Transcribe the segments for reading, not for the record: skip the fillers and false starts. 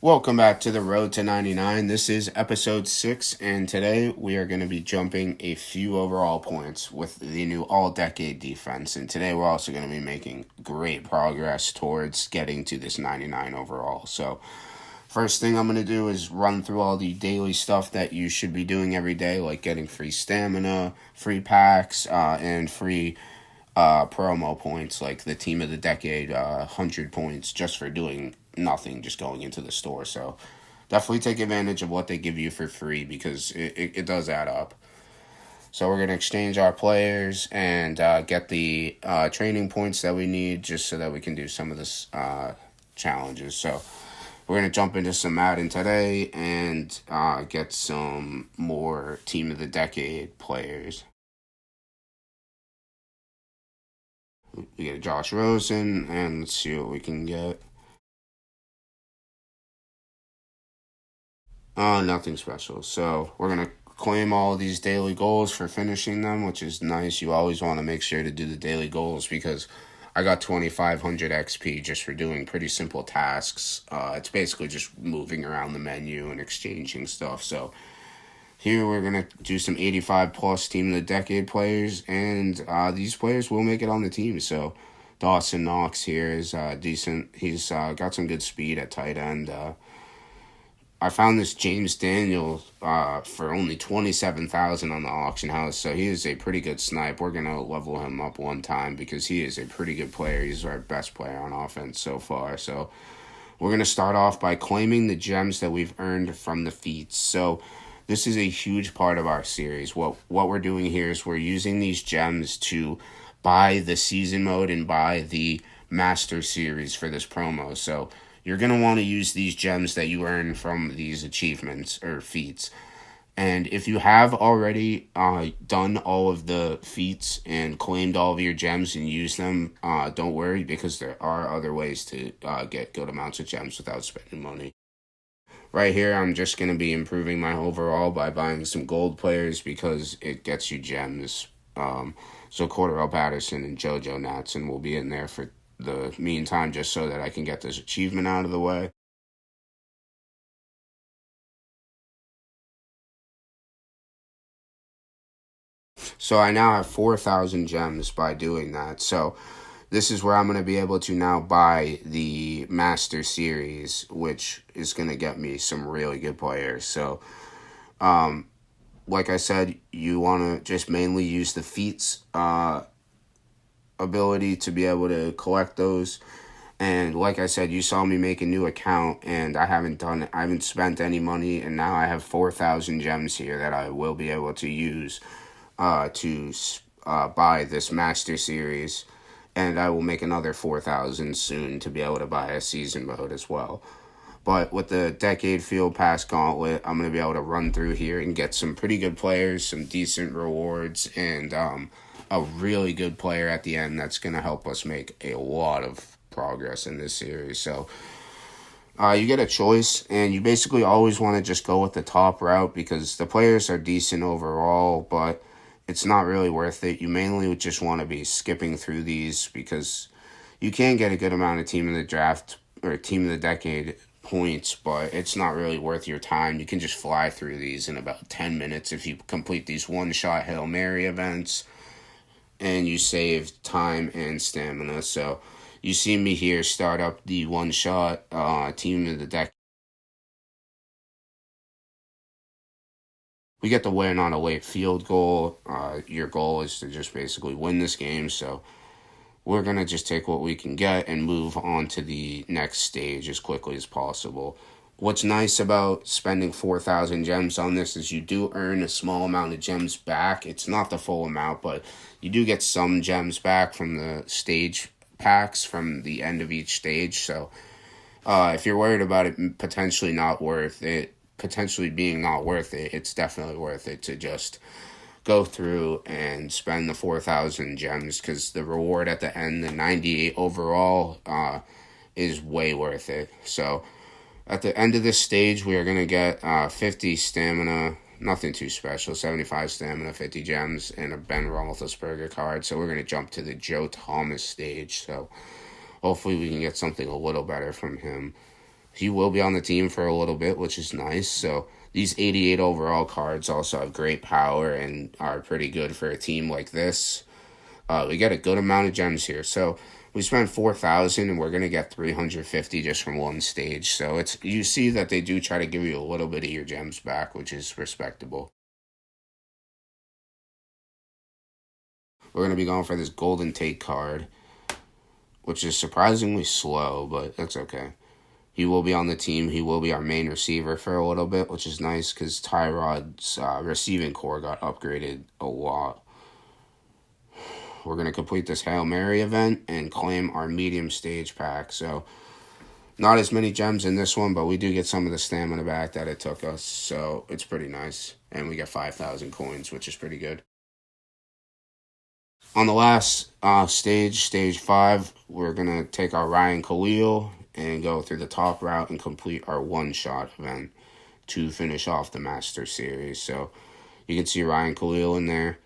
Welcome back to the Road to 99. This is episode 6, and today we are going to be jumping a few overall points with the new all-decade defense. And today we're also going to be making great progress towards getting to this 99 overall. So, first thing I'm going to do is run through all the daily stuff that you should be doing every day, like getting free stamina, free packs, and free promo points, like the Team of the Decade 100 points just for doing nothing, just going into the store. So definitely take advantage of what they give you for free because it does add up. So we're going to exchange our players and get the training points that we need just so that we can do some of this challenges. So we're going to jump into some Madden today and get some more Team of the Decade players. We get Josh Rosen, and let's see what we can get. Nothing special. So we're going to claim all of these daily goals for finishing them, which is nice. You always want to make sure to do the daily goals because I got 2,500 XP just for doing pretty simple tasks. It's basically just moving around the menu and exchanging stuff. So here we're going to do some 85 plus Team of the Decade players, and these players will make it on the team. So Dawson Knox here is decent. He's got some good speed at tight end. I found this James Daniels for only 27,000 on the auction house, so he is a pretty good snipe. We're going to level him up one time because he is a pretty good player. He's our best player on offense so far. So we're going to start off by claiming the gems that we've earned from the feats. So this is a huge part of our series. What we're doing here is we're using these gems to buy the season mode and buy the master series for this promo. So you're going to want to use these gems that you earn from these achievements or feats. And if you have already done all of the feats and claimed all of your gems and used them, don't worry because there are other ways to get good amounts of gems without spending money. Right here, I'm just going to be improving my overall by buying some gold players because it gets you gems. So Cordell Patterson and JoJo Natson will be in there for the meantime just so that I can get this achievement out of the way. So I now have 4,000 gems by doing that. So this is where I'm going to be able to now buy the Master Series, which is going to get me some really good players. So, like I said, you want to just mainly use the feats ability to be able to collect those. And like I said, you saw me make a new account, and I haven't spent any money, and now I have 4,000 gems here that I will be able to use to buy this Master Series. And I will make another 4,000 soon to be able to buy a season mode as well. But with the Decade Field Pass Gauntlet, I'm going to be able to run through here and get some pretty good players, some decent rewards, and a really good player at the end that's going to help us make a lot of progress in this series. So you get a choice, and you basically always want to just go with the top route because the players are decent overall, but it's not really worth it. You mainly just want to be skipping through these because you can get a good amount of Team of the Draft or Team of the Decade points, but it's not really worth your time. You can just fly through these in about 10 minutes if you complete these one-shot Hail Mary events and you save time and stamina. So you see me here start up the one-shot Team of the Decade. We get the win on a late field goal. Your goal is to just basically win this game. So we're going to just take what we can get and move on to the next stage as quickly as possible. What's nice about spending 4,000 gems on this is you do earn a small amount of gems back. It's not the full amount, but you do get some gems back from the stage packs from the end of each stage. So if you're worried about it potentially being not worth it, it's definitely worth it to just go through and spend the 4,000 gems because the reward at the end, the 98 overall, is way worth it. So at the end of this stage, we are going to get 50 stamina, nothing too special, 75 stamina, 50 gems, and a Ben Roethlisberger card. So we're going to jump to the Joe Thomas stage. So hopefully we can get something a little better from him. He will be on the team for a little bit, which is nice. So these 88 overall cards also have great power and are pretty good for a team like this. We get a good amount of gems here. So we spent 4,000 and we're going to get 350 just from one stage. So it's, you see that they do try to give you a little bit of your gems back, which is respectable. We're going to be going for this Golden Tate card, which is surprisingly slow, but that's okay. He will be on the team. He will be our main receiver for a little bit, which is nice because Tyrod's receiving core got upgraded a lot. We're going to complete this Hail Mary event and claim our medium stage pack. So not as many gems in this one, but we do get some of the stamina back that it took us. So it's pretty nice. And we get 5,000 coins, which is pretty good. On the last stage, stage 5, we're going to take our Ryan Khalil and go through the top route and complete our one-shot event to finish off the Master Series. So you can see Ryan Khalil in there.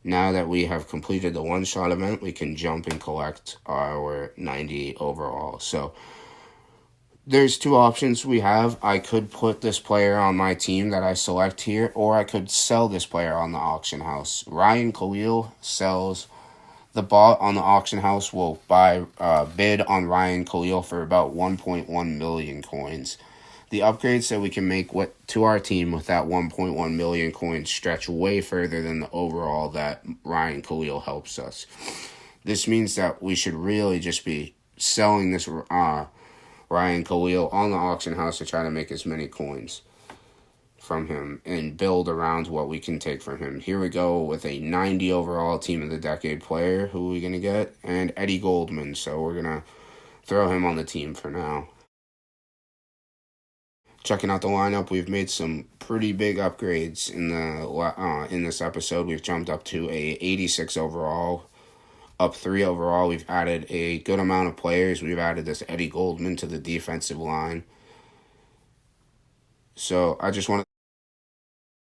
Now that we have completed the one-shot event, we can jump and collect our 90 overall. So there's two options we have. I could put this player on my team that I select here, or I could sell this player on the auction house. Ryan Khalil sells. The bot on the auction house will bid on Ryan Khalil for about 1.1 million coins. The upgrades that we can make to our team with that 1.1 million coins stretch way further than the overall that Ryan Khalil helps us. This means that we should really just be selling this Ryan Khalil on the auction house to try to make as many coins from him and build around what we can take from him. Here we go with a 90 overall Team of the Decade player. Who are we going to get? And Eddie Goldman. So we're going to throw him on the team for now. Checking out the lineup, we've made some pretty big upgrades in this episode. We've jumped up to a 86 overall, up 3 overall. We've added a good amount of players. We've added this Eddie Goldman to the defensive line. So I just want to